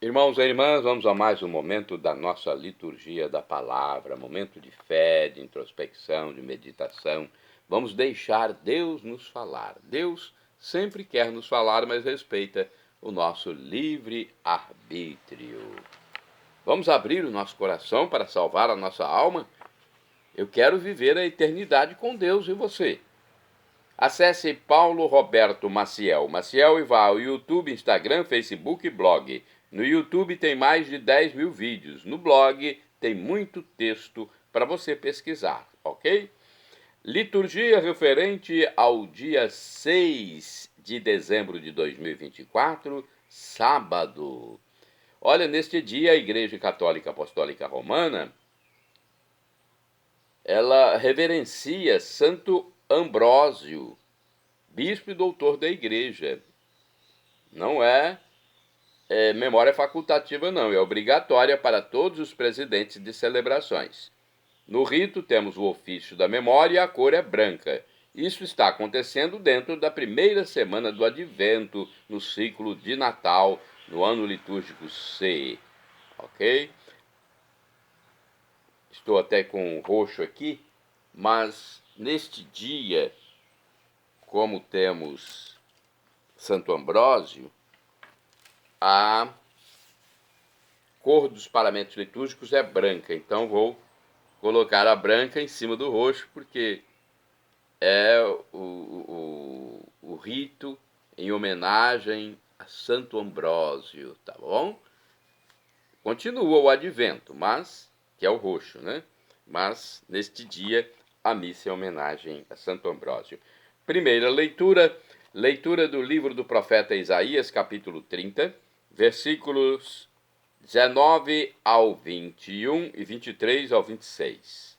Irmãos e irmãs, vamos a mais um momento da nossa liturgia da palavra, momento de fé, de introspecção, de meditação. Vamos deixar Deus nos falar. Deus sempre quer nos falar, mas respeita o nosso livre-arbítrio. Vamos abrir o nosso coração para salvar a nossa alma? Eu quero viver a eternidade com Deus e você. Acesse Paulo Roberto Maciel e vá ao YouTube, Instagram, Facebook e blog. No YouTube tem mais de 10 mil vídeos. No blog tem muito texto para você pesquisar, ok? Liturgia referente ao dia 6 de dezembro de 2024, sábado. Olha, neste dia a Igreja Católica Apostólica Romana, ela reverencia Santo Ambrósio, bispo e doutor da igreja. Não é memória facultativa, não. É obrigatória para todos os presidentes de celebrações. No rito temos o ofício da memória e a cor é branca. Isso está acontecendo dentro da primeira semana do Advento, no ciclo de Natal, no ano litúrgico C. Ok? Estou até com roxo aqui, mas neste dia, como temos Santo Ambrósio, a cor dos paramentos litúrgicos é branca, então vou colocar a branca em cima do roxo, porque é o rito em homenagem a Santo Ambrósio, tá bom? Continua o Advento, mas que é o roxo, né? Mas neste dia a missa é homenagem a Santo Ambrósio. Primeira leitura do livro do profeta Isaías, capítulo 30, versículos 19 ao 21 e 23 ao 26.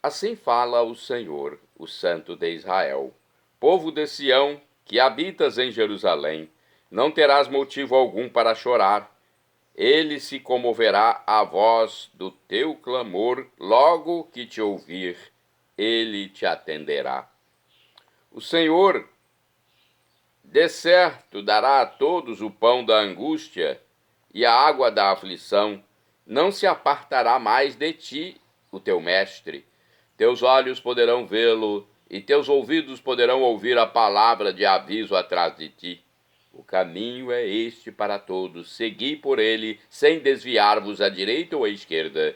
Assim fala o Senhor, o Santo de Israel: povo de Sião, que habitas em Jerusalém, não terás motivo algum para chorar. Ele se comoverá à voz do teu clamor, logo que te ouvir, ele te atenderá. O Senhor, de certo, dará a todos o pão da angústia e a água da aflição. Não se apartará mais de ti o teu mestre. Teus olhos poderão vê-lo e teus ouvidos poderão ouvir a palavra de aviso atrás de ti. O caminho é este para todos, segui por ele, sem desviar-vos à direita ou à esquerda.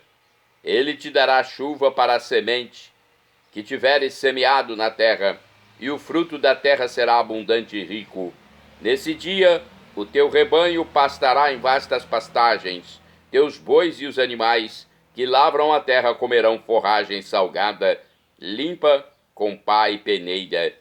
Ele te dará chuva para a semente que tiveres semeado na terra, e o fruto da terra será abundante e rico. Nesse dia, o teu rebanho pastará em vastas pastagens, teus bois e os animais que lavram a terra comerão forragem salgada, limpa com pá e peneira.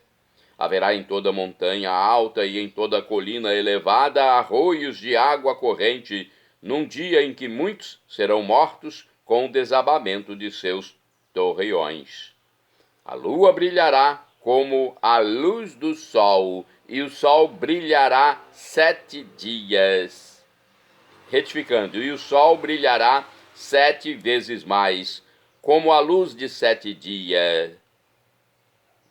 Haverá em toda montanha alta e em toda colina elevada arroios de água corrente, num dia em que muitos serão mortos com o desabamento de seus torreões. A lua brilhará como a luz do sol, e o sol brilhará 7 dias. Retificando, e o sol brilhará 7 vezes mais, como a luz de 7 dias.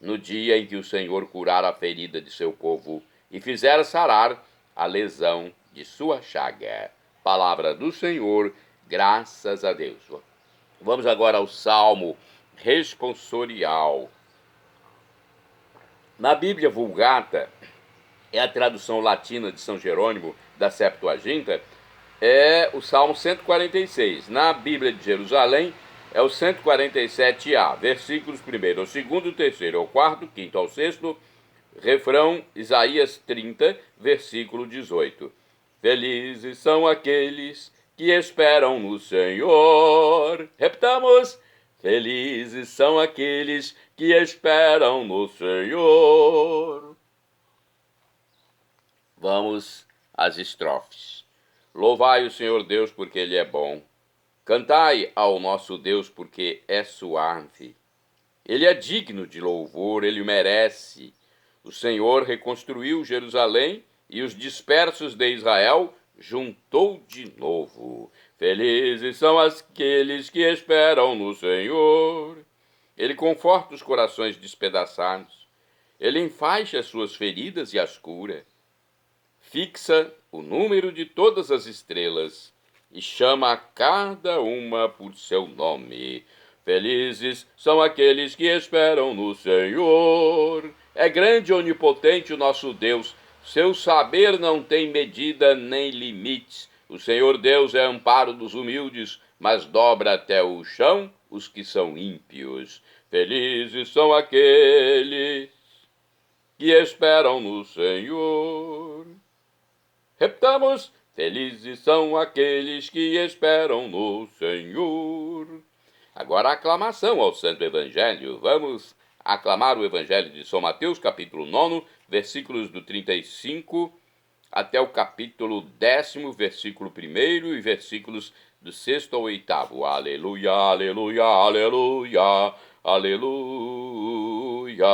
No dia em que o Senhor curar a ferida de seu povo e fizer sarar a lesão de sua chaga. Palavra do Senhor, graças a Deus. Vamos agora ao Salmo responsorial. Na Bíblia Vulgata, é a tradução latina de São Jerônimo, da Septuaginta, é o Salmo 146. Na Bíblia de Jerusalém, é o 147a, versículos 1 ao 2, 3 ao 4, 5 ao 6, refrão Isaías 30, versículo 18. Felizes são aqueles que esperam no Senhor. Repetamos. Felizes são aqueles que esperam no Senhor. Vamos às estrofes. Louvai o Senhor Deus porque Ele é bom. Cantai ao nosso Deus porque é suave. Ele é digno de louvor, Ele merece. O Senhor reconstruiu Jerusalém e os dispersos de Israel juntou de novo. Felizes são aqueles que esperam no Senhor. Ele conforta os corações despedaçados. Ele enfaixa as suas feridas e as cura. fixa o número de todas as estrelas e chama a cada uma por seu nome. Felizes são aqueles que esperam no Senhor. É grande e onipotente o nosso Deus. Seu saber não tem medida nem limites. O Senhor Deus é amparo dos humildes, mas dobra até o chão os que são ímpios. Felizes são aqueles que esperam no Senhor. Repitamos: felizes são aqueles que esperam no Senhor. Agora a aclamação ao Santo Evangelho. Vamos aclamar o Evangelho de São Mateus, capítulo 9, versículos do 35 até o capítulo 10, versículo 1 e versículos do 6 ao 8. Aleluia, aleluia, aleluia, aleluia,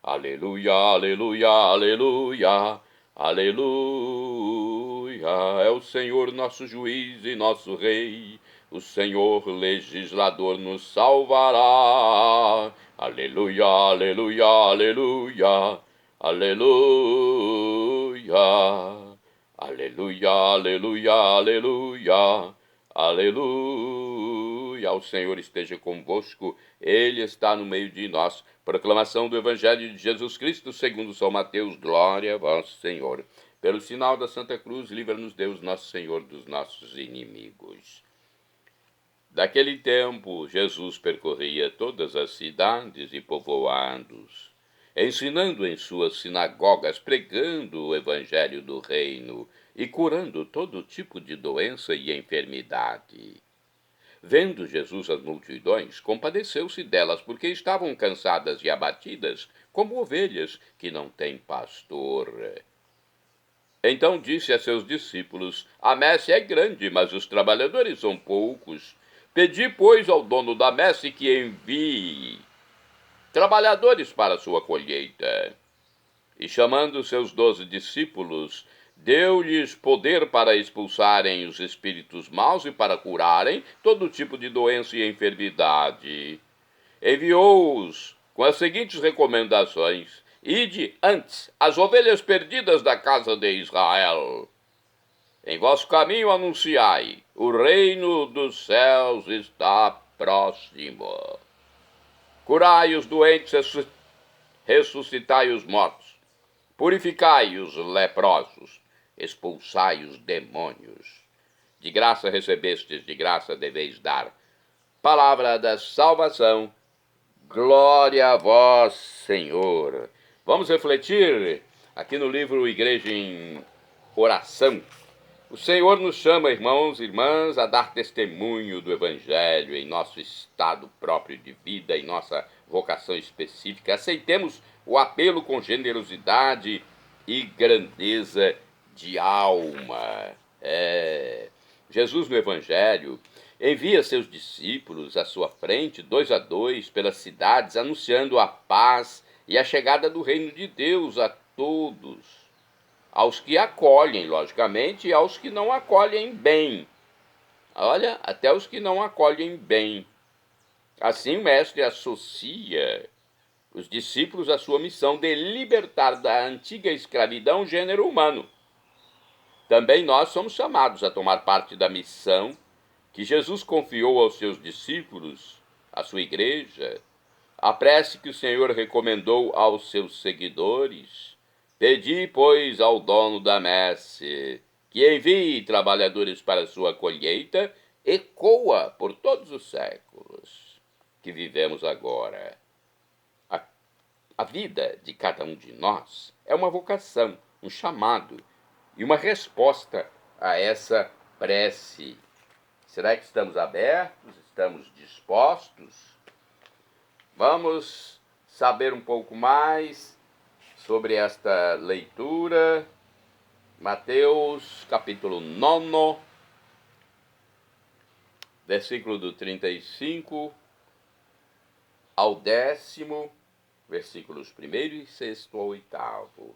aleluia, aleluia, aleluia, aleluia. É o Senhor nosso juiz e nosso rei. O Senhor legislador nos salvará. Aleluia, aleluia, aleluia, aleluia, aleluia, aleluia, aleluia, aleluia. O Senhor esteja convosco, Ele está no meio de nós. Proclamação do Evangelho de Jesus Cristo segundo São Mateus. Glória a vós, Senhor. Pelo sinal da Santa Cruz, livra-nos Deus, nosso Senhor, dos nossos inimigos. Daquele tempo, Jesus percorria todas as cidades e povoados, ensinando em suas sinagogas, pregando o evangelho do reino e curando todo tipo de doença e enfermidade. Vendo Jesus as multidões, compadeceu-se delas, porque estavam cansadas e abatidas, como ovelhas que não têm pastor. Então disse a seus discípulos: a messe é grande, mas os trabalhadores são poucos. Pedi, pois, ao dono da messe que envie trabalhadores para a sua colheita. E chamando seus 12 discípulos, deu-lhes poder para expulsarem os espíritos maus e para curarem todo tipo de doença e enfermidade. Enviou-os com as seguintes recomendações: ide antes as ovelhas perdidas da casa de Israel. Em vosso caminho anunciai: o reino dos céus está próximo. Curai os doentes, ressuscitai os mortos, purificai os leprosos, expulsai os demônios. De graça recebestes, de graça deveis dar. Palavra da salvação. Glória a vós, Senhor. Vamos refletir aqui no livro Igreja em Oração. O Senhor nos chama, irmãos e irmãs, a dar testemunho do Evangelho em nosso estado próprio de vida, em nossa vocação específica. Aceitemos o apelo com generosidade e grandeza de alma. Jesus no Evangelho envia seus discípulos à sua frente, 2 a 2, pelas cidades, anunciando a paz e a chegada do reino de Deus a todos. Aos que acolhem, logicamente, e aos que não acolhem bem. Olha, até os que não acolhem bem. Assim o Mestre associa os discípulos à sua missão de libertar da antiga escravidão o gênero humano. Também nós somos chamados a tomar parte da missão que Jesus confiou aos seus discípulos, à sua igreja, a prece que o Senhor recomendou aos seus seguidores. Pedi, pois, ao dono da messe que envie trabalhadores para a sua colheita, ecoa por todos os séculos que vivemos agora. A vida de cada um de nós é uma vocação, um chamado e uma resposta a essa prece. Será que estamos abertos? Estamos dispostos? Vamos saber um pouco mais sobre esta leitura. Mateus, capítulo 9, versículo do 35 ao 10º, versículos 1º e 6º ao 8º.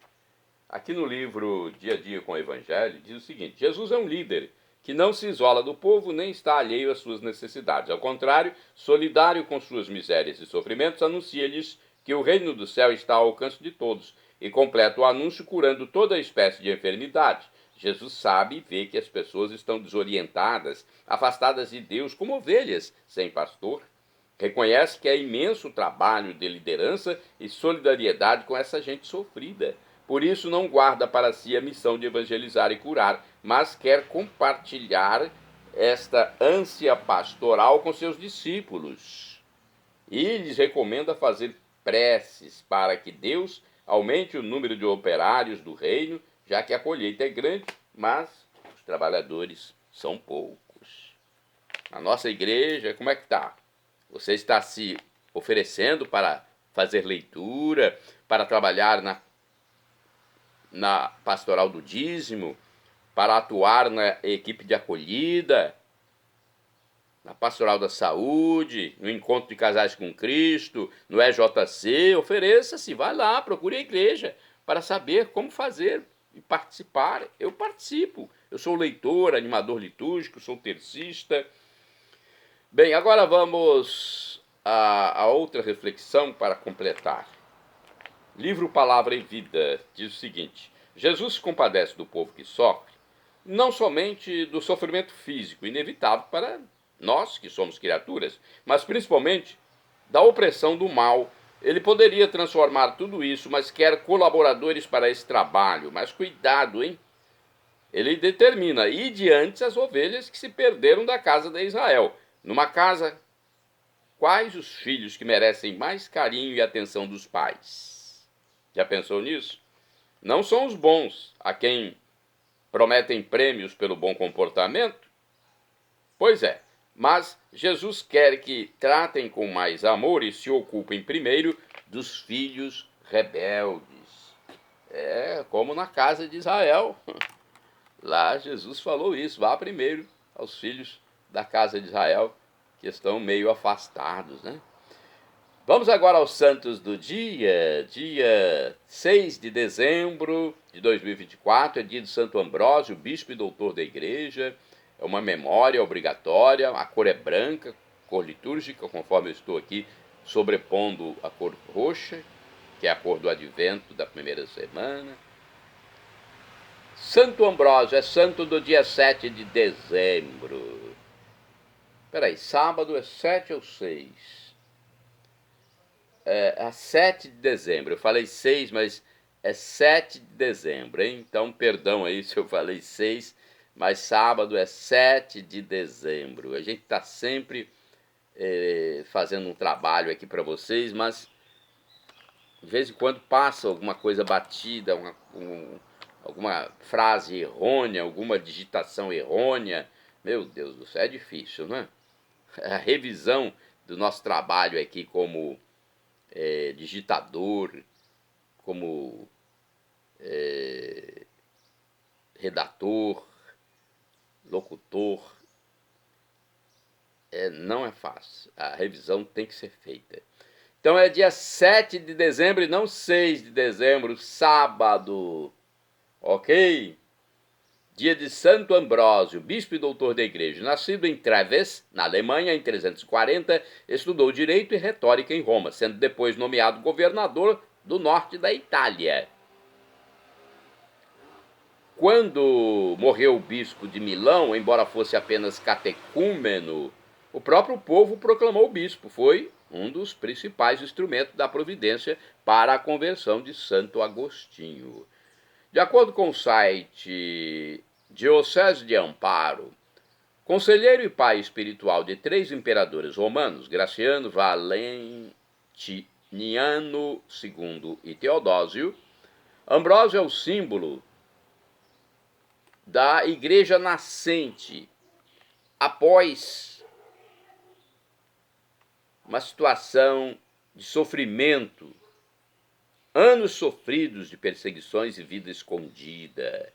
Aqui no livro Dia a Dia com o Evangelho, diz o seguinte: Jesus é um líder que não se isola do povo nem está alheio às suas necessidades. Ao contrário, solidário com suas misérias e sofrimentos, anuncia-lhes que o reino do céu está ao alcance de todos. e completa o anúncio curando toda espécie de enfermidade. Jesus sabe e vê que as pessoas estão desorientadas, afastadas de Deus, como ovelhas sem pastor. Reconhece que é imenso o trabalho de liderança e solidariedade com essa gente sofrida. Por isso não guarda para si a missão de evangelizar e curar, mas quer compartilhar esta ânsia pastoral com seus discípulos. E lhes recomenda fazer preces para que Deus aumente o número de operários do reino, já que a colheita é grande, mas os trabalhadores são poucos. A nossa igreja, como é que está? Você está se oferecendo para fazer leitura, para trabalhar na pastoral do dízimo, para atuar na equipe de acolhida, na pastoral da saúde, no encontro de casais com Cristo, no EJC? Ofereça-se, vai lá, procure a igreja para saber como fazer e participar. Eu participo, eu sou leitor, animador litúrgico, sou tercista. Bem, agora vamos a outra reflexão para completar. Livro Palavra e Vida diz o seguinte: Jesus se compadece do povo que sofre, não somente do sofrimento físico, inevitável para nós que somos criaturas, mas principalmente da opressão do mal. Ele poderia transformar tudo isso, mas quer colaboradores para esse trabalho. Mas cuidado, hein? Ele determina: ir diante as ovelhas que se perderam da casa de Israel. Numa casa, quais os filhos que merecem mais carinho e atenção dos pais? Já pensou nisso? Não são os bons, a quem prometem prêmios pelo bom comportamento? Pois é, mas Jesus quer que tratem com mais amor e se ocupem primeiro dos filhos rebeldes. É como na casa de Israel. Lá Jesus falou isso: vá primeiro aos filhos da casa de Israel, que estão meio afastados, né? Vamos agora aos santos do dia. Dia 6 de dezembro de 2024, é dia de Santo Ambrósio, bispo e doutor da igreja. É uma memória obrigatória, a cor é branca, cor litúrgica, conforme eu estou aqui sobrepondo a cor roxa, que é a cor do advento da primeira semana. Santo Ambrósio é santo do dia 7 de dezembro. Peraí, sábado é 7 ou 6? É 7 de dezembro. Eu falei 6, mas é 7 de dezembro, hein? Então, perdão aí se eu falei 6, mas sábado é 7 de dezembro. A gente está sempre fazendo um trabalho aqui para vocês, mas de vez em quando passa alguma coisa batida, alguma frase errônea, alguma digitação errônea. Meu Deus do céu, é difícil, não é? A revisão do nosso trabalho aqui como digitador, como redator, locutor, não é fácil. A revisão tem que ser feita. Então é dia 7 de dezembro e não 6 de dezembro, sábado. Ok? Dia de Santo Ambrósio, bispo e doutor da igreja. Nascido em Treves, na Alemanha, em 340, estudou direito e retórica em Roma, sendo depois nomeado governador do norte da Itália. Quando morreu o bispo de Milão, embora fosse apenas catecúmeno, o próprio povo proclamou o bispo. Foi um dos principais instrumentos da providência para a conversão de Santo Agostinho. De acordo com o site Diocese de Amparo, conselheiro e pai espiritual de 3 imperadores romanos, Graciano, Valentiniano II e Teodósio, Ambrósio é o símbolo da igreja nascente após uma situação de sofrimento, anos sofridos de perseguições e vida escondida.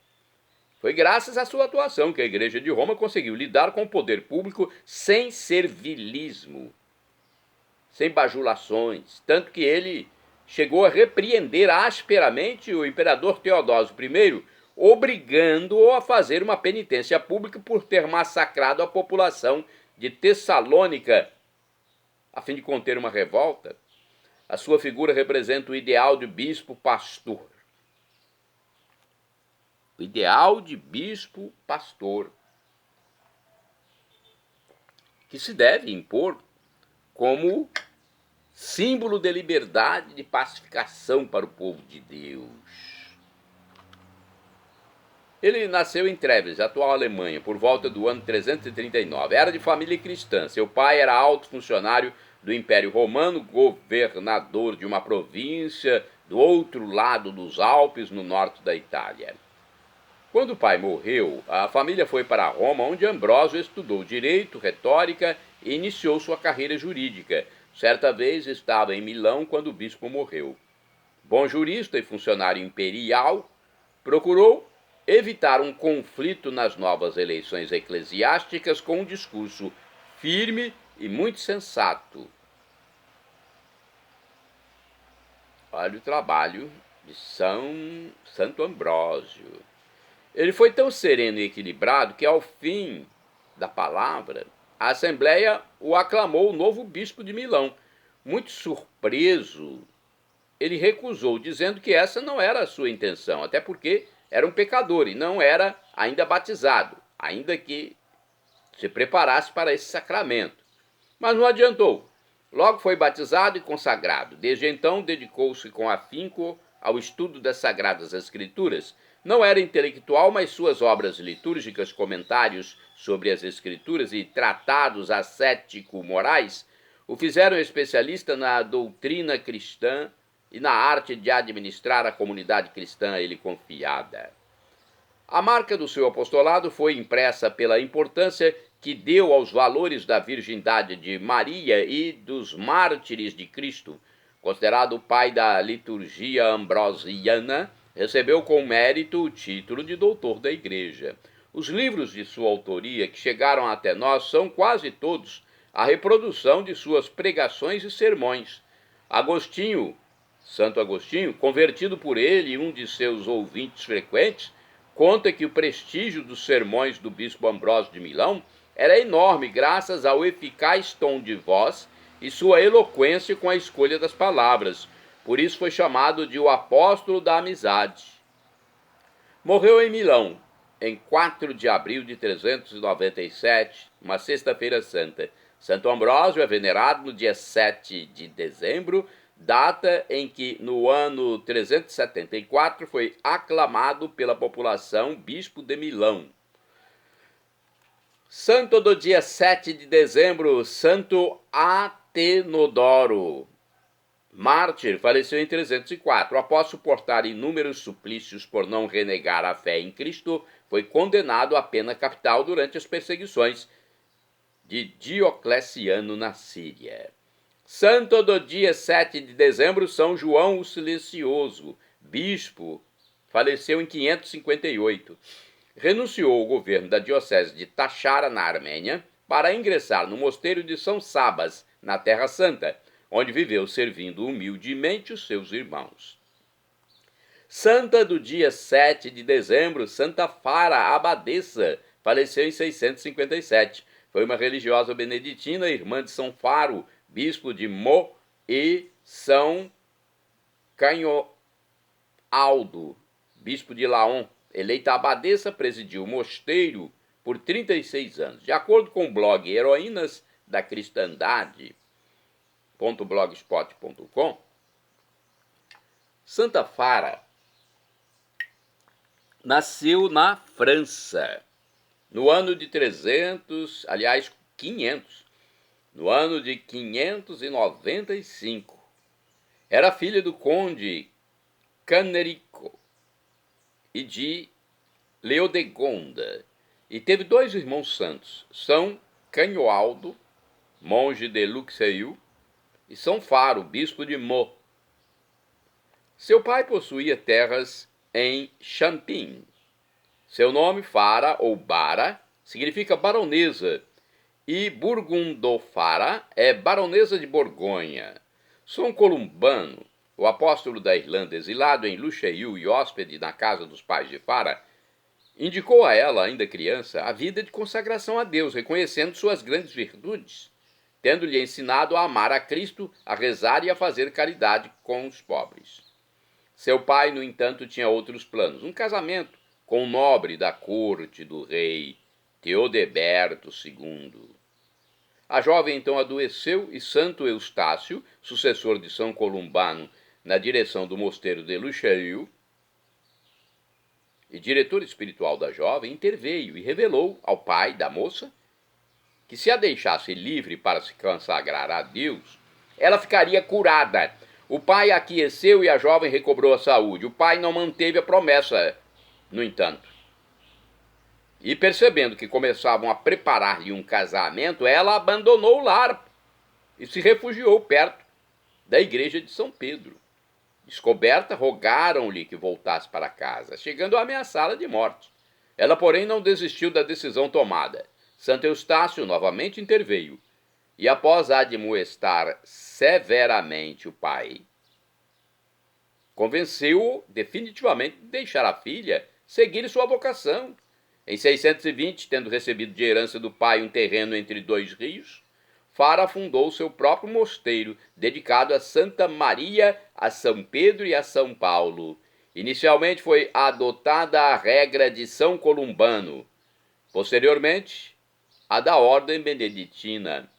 Foi graças à sua atuação que a Igreja de Roma conseguiu lidar com o poder público sem servilismo, sem bajulações, tanto que ele chegou a repreender asperamente o imperador Teodósio I, obrigando-o a fazer uma penitência pública por ter massacrado a população de Tessalônica, a fim de conter uma revolta. A sua figura representa o ideal de bispo pastor. o ideal de bispo pastor, que se deve impor como símbolo de liberdade e de pacificação para o povo de Deus. Ele nasceu em Treves, atual Alemanha, por volta do ano 339. Era de família cristã. Seu pai era alto funcionário do Império Romano, governador de uma província do outro lado dos Alpes, no norte da Itália. Quando o pai morreu, a família foi para Roma, onde Ambrósio estudou direito, retórica e iniciou sua carreira jurídica. Certa vez estava em Milão quando o bispo morreu. Bom jurista e funcionário imperial, procurou evitar um conflito nas novas eleições eclesiásticas com um discurso firme e muito sensato. Olha o trabalho de Santo Ambrósio. Ele foi tão sereno e equilibrado que, ao fim da palavra, a Assembleia o aclamou o novo bispo de Milão. Muito surpreso, ele recusou, dizendo que essa não era a sua intenção, até porque era um pecador e não era ainda batizado, ainda que se preparasse para esse sacramento. Mas não adiantou. Logo foi batizado e consagrado. Desde então, dedicou-se com afinco ao estudo das Sagradas Escrituras. Não era intelectual, mas suas obras litúrgicas, comentários sobre as Escrituras e tratados ascético-morais o fizeram especialista na doutrina cristã e na arte de administrar a comunidade cristã a ele confiada. A marca do seu apostolado foi impressa pela importância que deu aos valores da virgindade de Maria e dos mártires de Cristo. Considerado o pai da liturgia ambrosiana, recebeu com mérito o título de doutor da Igreja. Os livros de sua autoria que chegaram até nós são quase todos a reprodução de suas pregações e sermões. Santo Agostinho, convertido por ele e um de seus ouvintes frequentes, conta que o prestígio dos sermões do bispo Ambrósio de Milão era enorme graças ao eficaz tom de voz e sua eloquência com a escolha das palavras. Por isso foi chamado de o apóstolo da amizade. Morreu em Milão, em 4 de abril de 397, uma sexta-feira santa. Santo Ambrósio é venerado no dia 7 de dezembro, data em que, no ano 374, foi aclamado pela população bispo de Milão. Santo do dia 7 de dezembro, Santo Atenodoro. Mártir, faleceu em 304. Após suportar inúmeros suplícios por não renegar a fé em Cristo, foi condenado à pena capital durante as perseguições de Diocleciano na Síria. Santo do dia 7 de dezembro, São João o Silencioso, bispo, faleceu em 558. Renunciou ao governo da diocese de Tachara, na Armênia, para ingressar no mosteiro de São Sabas, na Terra Santa, onde viveu servindo humildemente os seus irmãos. Santa do dia 7 de dezembro, Santa Fara, abadesa, faleceu em 657. Foi uma religiosa beneditina, irmã de São Faro, bispo de Mo, e São Canhoaldo, bispo de Laon. Eleita abadesa, presidiu o mosteiro por 36 anos. De acordo com o blog Heroínas da Cristandade, .blogspot.com, Santa Fara nasceu na França no ano de 500, no ano de 595. Era filha do conde Canerico e de Leodegonda, e teve 2 irmãos santos, São Canhoaldo, monge de Luxeuil, e São Faro, bispo de Meaux. Seu pai possuía terras em Champagne. Seu nome, Fara ou Bara, significa baronesa, e Burgundofara é baronesa de Borgonha. São Columbano, o apóstolo da Irlanda, exilado em Luxeuil e hóspede na casa dos pais de Fara, indicou a ela, ainda criança, a vida de consagração a Deus, reconhecendo suas grandes virtudes, tendo-lhe ensinado a amar a Cristo, a rezar e a fazer caridade com os pobres. Seu pai, no entanto, tinha outros planos, um casamento com um nobre da corte do rei Teodeberto II. A jovem então adoeceu e Santo Eustácio, sucessor de São Columbano na direção do mosteiro de Luxeuil, e diretor espiritual da jovem, interveio e revelou ao pai da moça que se a deixasse livre para se consagrar a Deus, ela ficaria curada. O pai aqueceu e a jovem recobrou a saúde. O pai não manteve a promessa, no entanto. E percebendo que começavam a preparar-lhe um casamento, ela abandonou o lar e se refugiou perto da igreja de São Pedro. Descoberta, rogaram-lhe que voltasse para casa, chegando a ameaçá-la de morte. Ela, porém, não desistiu da decisão tomada. Santo Eustácio novamente interveio, e após admoestar severamente o pai, convenceu-o definitivamente de deixar a filha seguir sua vocação. Em 620, tendo recebido de herança do pai um terreno entre dois rios, Fara fundou seu próprio mosteiro, dedicado a Santa Maria, a São Pedro e a São Paulo. Inicialmente foi adotada a regra de São Columbano, posteriormente a da Ordem Beneditina.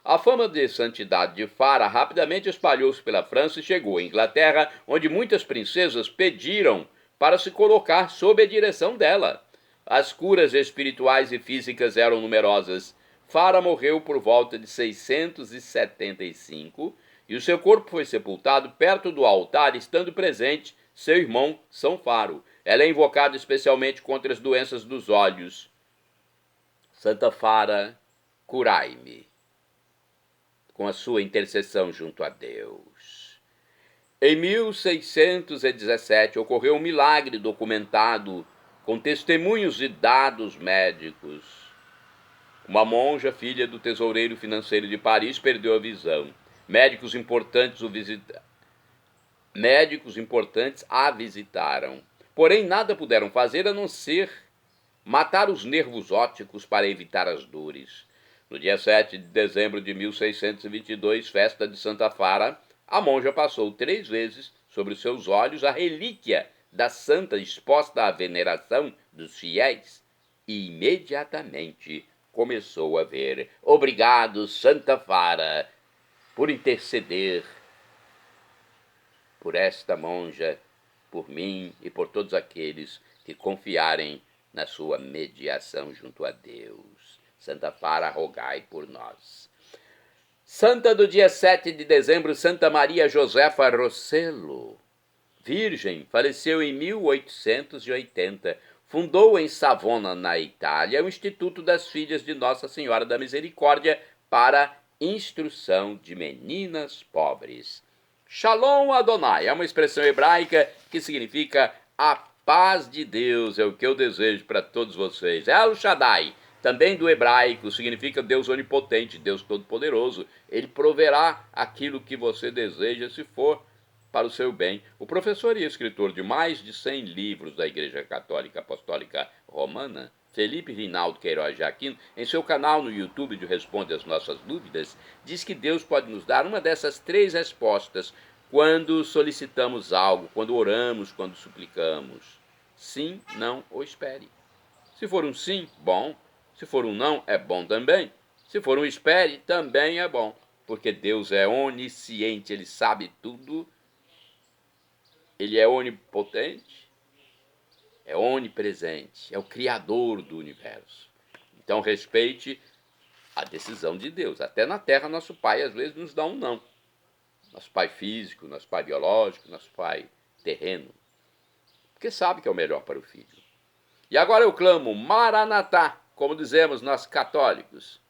A fama de santidade de Fara rapidamente espalhou-se pela França e chegou à Inglaterra, onde muitas princesas pediram para se colocar sob a direção dela. As curas espirituais e físicas eram numerosas. Fara morreu por volta de 675 e o seu corpo foi sepultado perto do altar, estando presente seu irmão São Faro. Ela é invocada especialmente contra as doenças dos olhos. Santa Fara, curai-me, com a sua intercessão junto a Deus. Em 1617 ocorreu um milagre documentado com testemunhos e dados médicos. Uma monja, filha do tesoureiro financeiro de Paris, perdeu a visão. Médicos importantes a visitaram. Porém, nada puderam fazer a não ser matar os nervos ópticos para evitar as dores. No dia 7 de dezembro de 1622, festa de Santa Fara, a monja passou 3 vezes sobre seus olhos a relíquia da santa exposta à veneração dos fiéis e imediatamente começou a ver. Obrigado, Santa Fara, por interceder por esta monja, por mim e por todos aqueles que confiarem na sua mediação junto a Deus. Santa Fara, rogai por nós. Santa do dia 7 de dezembro, Santa Maria Josefa Rossello, virgem, faleceu em 1880. Fundou em Savona, na Itália, o Instituto das Filhas de Nossa Senhora da Misericórdia para instrução de meninas pobres. Shalom Adonai é uma expressão hebraica que significa a paz de Deus, é o que eu desejo para todos vocês. El Shaddai, também do hebraico, significa Deus onipotente, Deus todo-poderoso. Ele proverá aquilo que você deseja, se for para o seu bem. O professor e escritor de mais de 100 livros da Igreja Católica Apostólica Romana, Felipe Rinaldo Queiroz de Aquino, em seu canal no YouTube de Responde às Nossas Dúvidas, diz que Deus pode nos dar uma dessas 3 respostas quando solicitamos algo, quando oramos, quando suplicamos. Sim, não ou espere. Se for um sim, bom. Se for um não, é bom também. Se for um espere, também é bom. Porque Deus é onisciente, Ele sabe tudo. Ele é onipotente, é onipresente, é o Criador do universo. Então respeite a decisão de Deus. Até na terra, nosso pai às vezes nos dá um não. Nosso pai físico, nosso pai biológico, nosso pai terreno. Porque sabe que é o melhor para o filho. E agora eu clamo Maranatá, como dizemos nós católicos.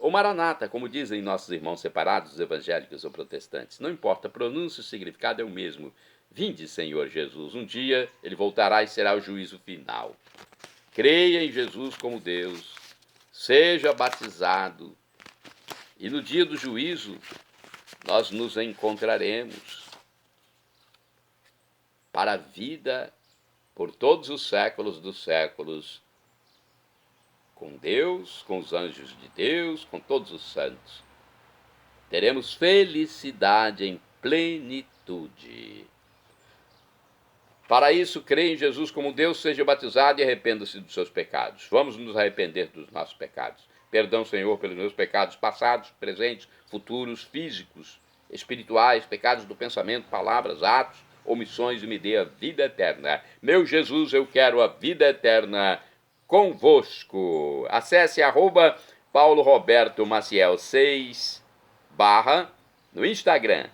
Ou Maranata, como dizem nossos irmãos separados, evangélicos ou protestantes. Não importa, a pronúncia e o significado é o mesmo. Vinde, Senhor Jesus. Um dia ele voltará e será o juízo final. Creia em Jesus como Deus. Seja batizado. E no dia do juízo, nós nos encontraremos para a vida por todos os séculos dos séculos, com Deus, com os anjos de Deus, com todos os santos. Teremos felicidade em plenitude. Para isso, crê em Jesus como Deus, seja batizado e arrependa-se dos seus pecados. Vamos nos arrepender dos nossos pecados. Perdão, Senhor, pelos meus pecados passados, presentes, futuros, físicos, espirituais, pecados do pensamento, palavras, atos, omissões, e me dê a vida eterna. Meu Jesus, eu quero a vida eterna convosco. Acesse @PauloRobertoMaciel 6 / no Instagram.